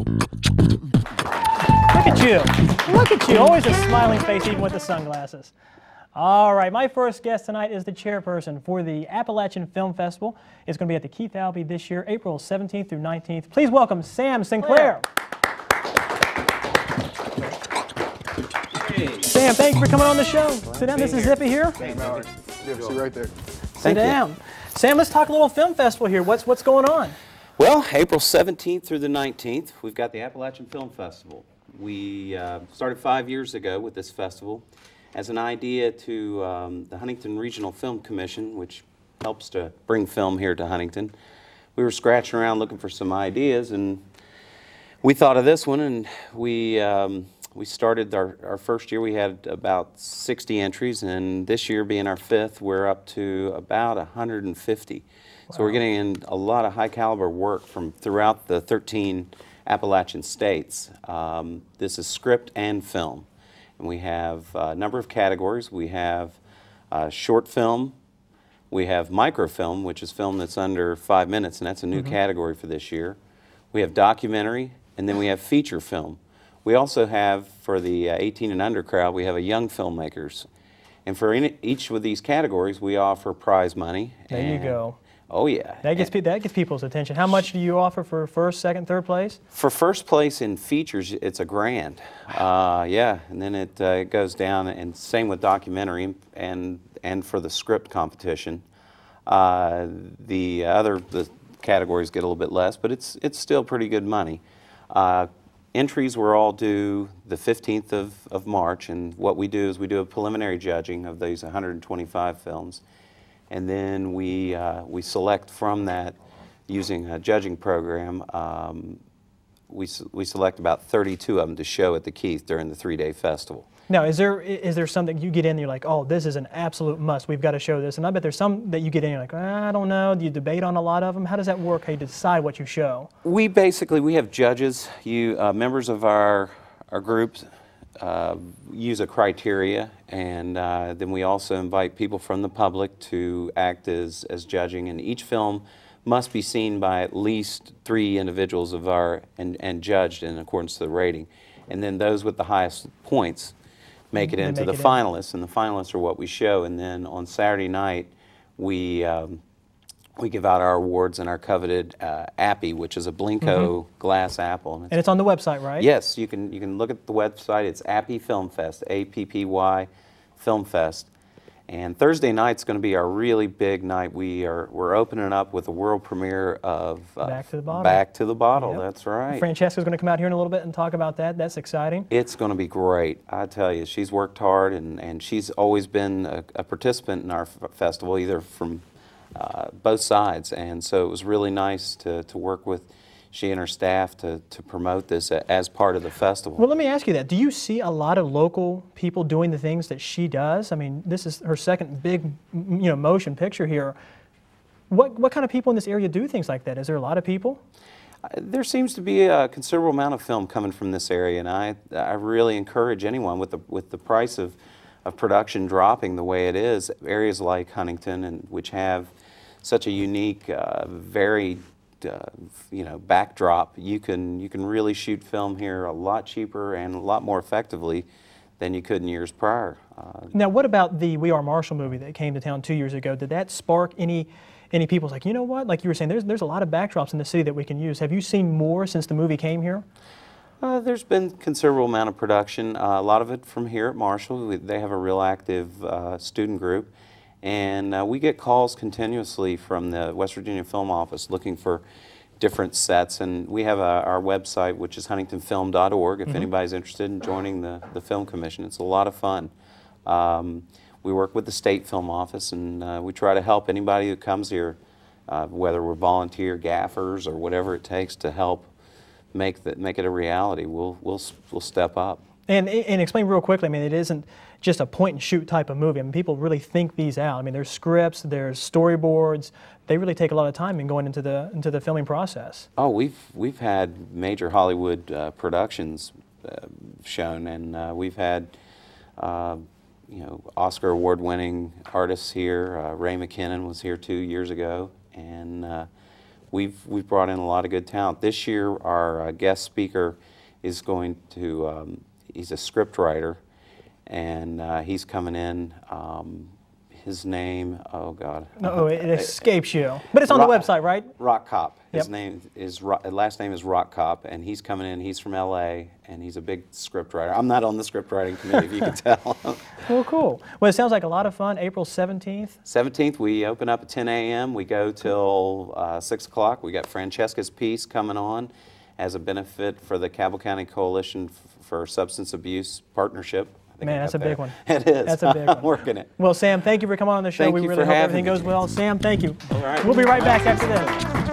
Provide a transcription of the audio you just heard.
Look at you. Look at you. Always a smiling face even with the sunglasses. All right, my first guest tonight is the chairperson for the Appalachian Film Festival. It's going to be at the Keith Albee this year, April 17th through 19th. Please welcome Sam Sinclair. Hey. Sam, thank you for coming on the show. Sit down. This is Zippy here. Hey, Howard. Yeah, sit right there. Sit down. Sam, let's talk a little film festival here. What's going on? Well, April 17th through the 19th, we've got the Appalachian Film Festival. We started 5 years ago with this festival as an idea to the Huntington Regional Film Commission, which helps to bring film here to Huntington. We were scratching around looking for some ideas, and we thought of this one, and we started our first year. We had about 60 entries, and this year being our fifth, we're up to about 150. Wow. So we're getting in a lot of high caliber work from throughout the 13 Appalachian states. This is script and film. And we have a number of categories. We have short film, we have microfilm, which is film that's under 5 minutes, and that's a new category for this year. We have documentary, and then we have feature film. We also have, for the 18 and under crowd, we have a young filmmakers. And for each of these categories, we offer prize money. There you go. Oh, yeah. That gets people's attention. How much do you offer for first, second, third place? For first place in features, it's $1,000. Yeah, and then it goes down, and same with documentary and for the script competition. The categories get a little bit less, but it's still pretty good money. Entries were all due the 15th of March, and what we do is we do a preliminary judging of these 125 films. And then we select from that using a judging program. We select about 32 of them to show at the Keith during the 3-day festival. Now, is there something you get in and you're like, oh, this is an absolute must, we've got to show this? And I bet there's some that you get in and you're like, I don't know, do you debate on a lot of them? How does that work? How do you decide what you show? We have judges. Members of our groups use a criteria, and then we also invite people from the public to act as judging, and each film must be seen by at least 3 individuals of and judged in accordance to the rating. And then those with the highest points make it into the finalists, and the finalists are what we show. And then on Saturday night, we give out our awards and our coveted Appy, which is a Blinko glass apple. And it's on the website, right? Yes, you can look at the website. It's Appy Film Fest, A-P-P-Y Film Fest. And Thursday night's going to be our really big night. We're opening up with a world premiere of Back to the Bottle. Back to the Bottle. Yep. That's right. Francesca's going to come out here in a little bit and talk about that. That's exciting. It's going to be great. I tell you, she's worked hard, and she's always been a participant in our festival, either from both sides. And so it was really nice to work with she and her staff to promote this as part of the festival. Well, let me ask you that. Do you see a lot of local people doing the things that she does? I mean, this is her second big, motion picture here. What kind of people in this area do things like that? Is there a lot of people? There seems to be a considerable amount of film coming from this area, and I really encourage anyone with the price of production dropping the way it is, areas like Huntington, which have such a unique, varied backdrop, you can really shoot film here a lot cheaper and a lot more effectively than you could in years prior. Now, what about the We Are Marshall movie that came to town 2 years ago? Did that spark any people's like, you know what? Like you were saying, there's a lot of backdrops in the city that we can use. Have you seen more since the movie came here? There's been a considerable amount of production. A lot of it from here at Marshall. They have a real active student group. And we get calls continuously from the West Virginia Film Office looking for different sets. And we have our website, which is huntingtonfilm.org, if anybody's interested in joining the Film Commission. It's a lot of fun. We work with the State Film Office, and we try to help anybody who comes here, whether we're volunteer gaffers or whatever it takes to help make it a reality. We'll step up. And explain real quickly, I mean, it isn't just a point-and-shoot type of movie. I mean, people really think these out. I mean, there's scripts, there's storyboards. They really take a lot of time in going into the filming process. Oh, we've had major Hollywood productions shown, and we've had Oscar award-winning artists here. Ray McKinnon was here 2 years ago, and we've brought in a lot of good talent. This year, our guest speaker is going to, he's a script writer, and he's coming in. His name, oh God. No, it escapes you. But it's on the website, right? Rock Cop. His Yep. name is, last name is Rock Cop, and he's coming in. He's from LA, and he's a big script writer. I'm not on the script writing committee, if you can tell. Well, cool. Well, it sounds like a lot of fun. April 17th. 17th, we open up at 10 a.m. We go till 6 o'clock. We got Francesca's piece coming on as a benefit for the Cabell County Coalition for Substance Abuse Partnership. Man, that's a big one. It is. That's a big one. I'm working it. Well, Sam, thank you for coming on the show. Thank We you really for hope having everything me. goes well. Sam, thank you. All right. We'll be right back after this.